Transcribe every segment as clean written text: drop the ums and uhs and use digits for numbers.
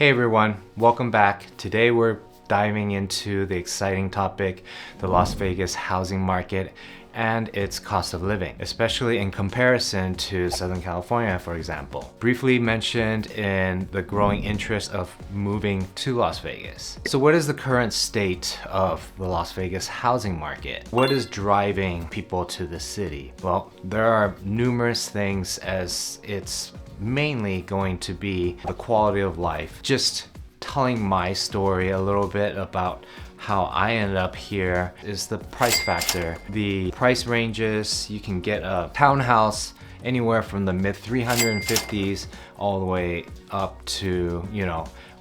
Hey everyone, welcome back. Today we're diving into the exciting topic, the Las Vegas housing market and its cost of living, especially in comparison to Southern California, for example. Briefly mentioned in the growing interest of moving to Las Vegas. So what is the current state of the Las Vegas housing market? What is driving people to the city? Well, there are numerous things, as it's mainly going to be the quality of life. Just telling my story a little bit about how I ended up here is the price factor. The price ranges, you can get a townhouse anywhere from the mid 350s all the way up to,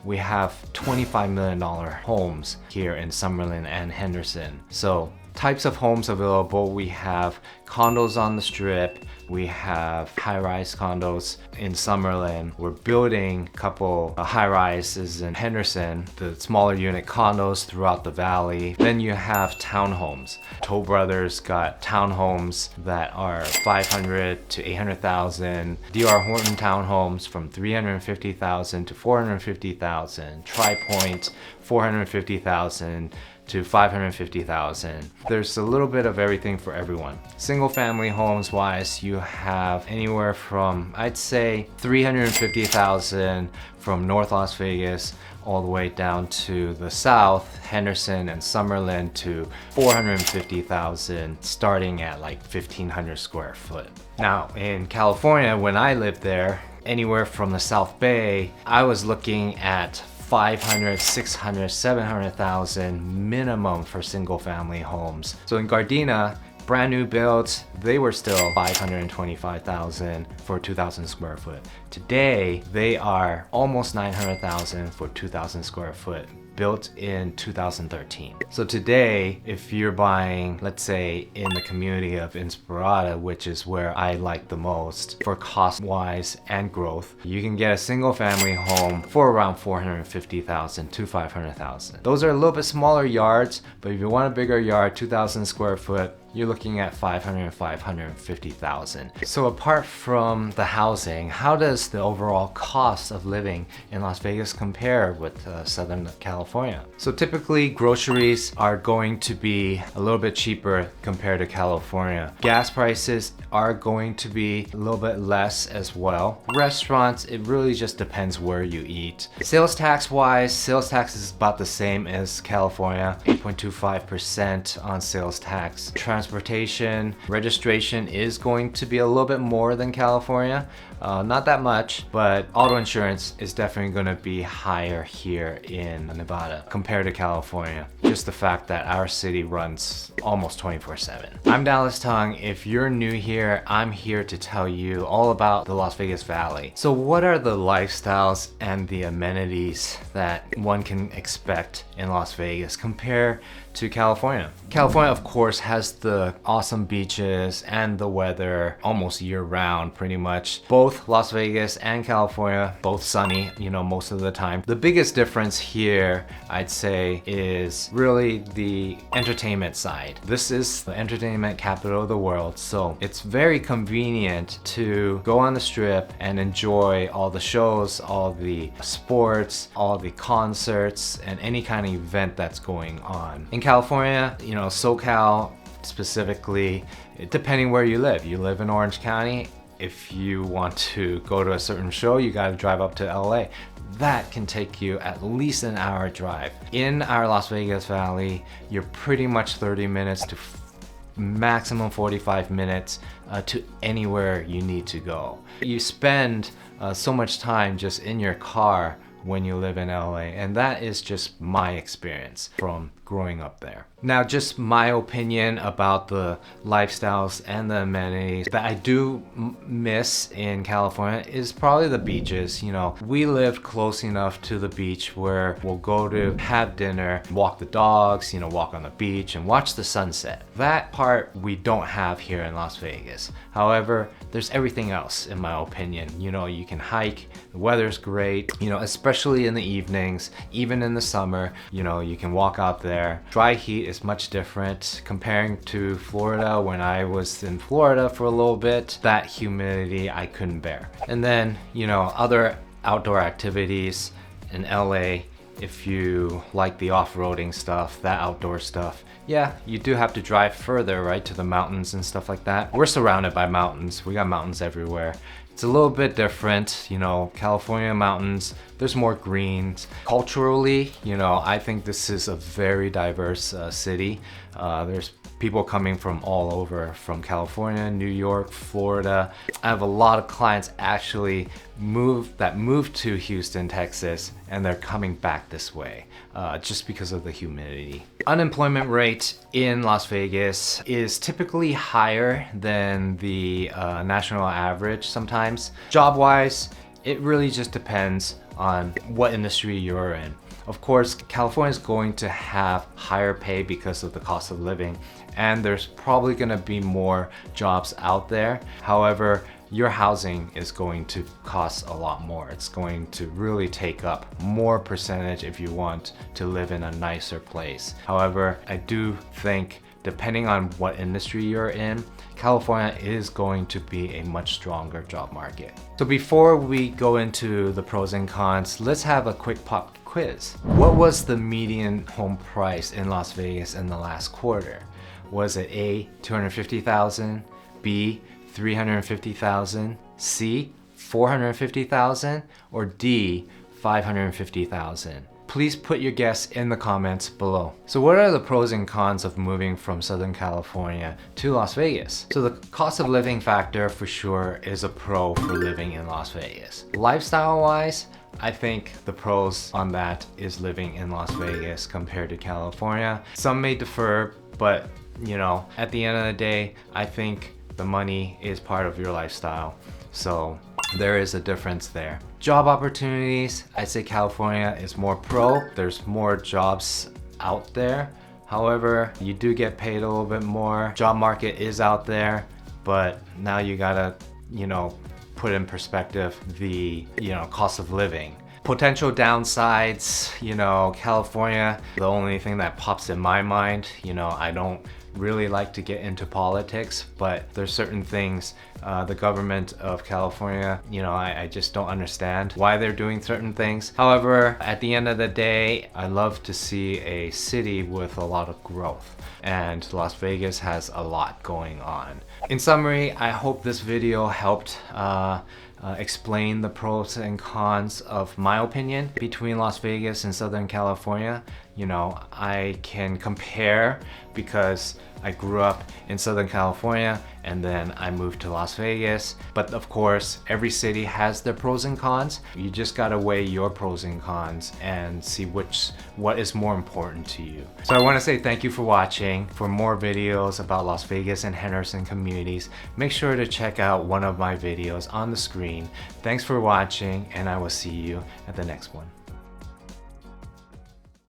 we have $25 million homes here in Summerlin and Henderson. So types of homes available, we have condos on the strip, we have high-rise condos in Summerlin. We're building a couple high-rises in Henderson, the smaller unit condos throughout the valley. Then you have townhomes. Toll Brothers got townhomes that are 500 to 800,000. D.R. Horton townhomes from 350,000 to 450,000. Tri-Point 450,000 to 550,000. There's a little bit of everything for everyone. Single family homes wise, you have anywhere from, I'd say, 350,000 from North Las Vegas all the way down to the south, Henderson and Summerlin, to 450,000 starting at like 1,500 square foot. Now in California, when I lived there, anywhere from the South Bay, I was looking at 500, 600, 700,000 minimum for single family homes. So in Gardena, brand new builds, they were still 525,000 for 2,000 square foot. Today, they are almost 900,000 for 2,000 square foot, built in 2013. So today, if you're buying, let's say in the community of Inspirada, which is where I like the most for cost wise and growth, you can get a single family home for around 450,000 to 500,000. Those are a little bit smaller yards, but if you want a bigger yard, 2,000 square foot, you're looking at 500 and 550,000. So apart from the housing, how does the overall cost of living in Las Vegas compare with Southern California? So typically groceries are going to be a little bit cheaper compared to California. Gas prices are going to be a little bit less as well. Restaurants, it really just depends where you eat. Sales tax wise, sales tax is about the same as California, 8.25% on sales tax. Transportation, registration is going to be a little bit more than California. Not that much, but auto insurance is definitely going to be higher here in Nevada compared to California. Just the fact that our city runs almost 24/7. I'm Dallas Tung. If you're new here, I'm here to tell you all about the Las Vegas Valley. So what are the lifestyles and the amenities that one can expect in Las Vegas compared to California? California, of course, has the awesome beaches and the weather almost year round, pretty much. Both Las Vegas and California, both sunny, most of the time. The biggest difference here, I'd say, is really the entertainment side. This is the entertainment capital of the world, so it's very convenient to go on the strip and enjoy all the shows, all the sports, all the concerts, and any kind of event that's going on. In California, SoCal specifically, depending where you live. You live in Orange County, if you want to go to a certain show, you got to drive up to LA. That can take you at least an hour drive. In our Las Vegas Valley, you're pretty much 30 minutes to maximum 45 minutes to anywhere you need to go. You spend so much time just in your car when you live in LA, and that is just my experience from growing up there. Now, just my opinion about the lifestyles and the amenities that I do miss in California is probably the beaches. We lived close enough to the beach where we'll go to have dinner, walk the dogs, walk on the beach and watch the sunset. That part we don't have here in Las Vegas. However, there's everything else in my opinion. You can hike, the weather's great, especially in the evenings, even in the summer, you can walk out there. Dry heat is much different comparing to Florida. When I was in Florida for a little bit, that humidity I couldn't bear. And then, other outdoor activities, in LA, if you like the off-roading stuff, that outdoor stuff, yeah, you do have to drive further, right, to the mountains and stuff like that. We're surrounded by mountains. We got mountains everywhere. It's a little bit different, you know, California mountains, there's more greens. Culturally, you know, I think this is a very diverse city. There's people coming from all over, from California, New York, Florida. I have a lot of clients actually moved to Houston, Texas, and they're coming back this way just because of the humidity. Unemployment rate in Las Vegas is typically higher than the national average sometimes. Job-wise, it really just depends on what industry you're in. Of course, California is going to have higher pay because of the cost of living, and there's probably going to be more jobs out there. However, your housing is going to cost a lot more. It's going to really take up more percentage if you want to live in a nicer place. However, I do think depending on what industry you're in, California is going to be a much stronger job market. So before we go into the pros and cons, let's have a quick pop quiz. What was the median home price in Las Vegas in the last quarter? Was it A, 250,000, B, 350,000, C, 450,000, or D, 550,000? Please put your guess in the comments below. So what are the pros and cons of moving from Southern California to Las Vegas? So the cost of living factor for sure is a pro for living in Las Vegas. Lifestyle wise, I think the pros on that is living in Las Vegas compared to California. Some may differ, but you know, at the end of the day, I think the money is part of your lifestyle. So there is a difference there. Job opportunities, I'd say California is more pro. There's more jobs out there. However, you do get paid a little bit more. Job market is out there, but now you gotta, you know, put in perspective the, you know, cost of living. Potential downsides, you know, California, the only thing that pops in my mind, you know, I don't really like to get into politics, but there's certain things the government of California, you know, I just don't understand why they're doing certain things. However, at the end of the day, I love to see a city with a lot of growth, and Las Vegas has a lot going on. In summary, I hope this video helped explain the pros and cons of my opinion between Las Vegas and Southern California. You know, I can compare because I grew up in Southern California and then I moved to Las Vegas. But of course, every city has their pros and cons. You just gotta weigh your pros and cons and see what is more important to you. So I wanna say thank you for watching. For more videos about Las Vegas and Henderson communities, make sure to check out one of my videos on the screen. Thanks for watching, and I will see you at the next one.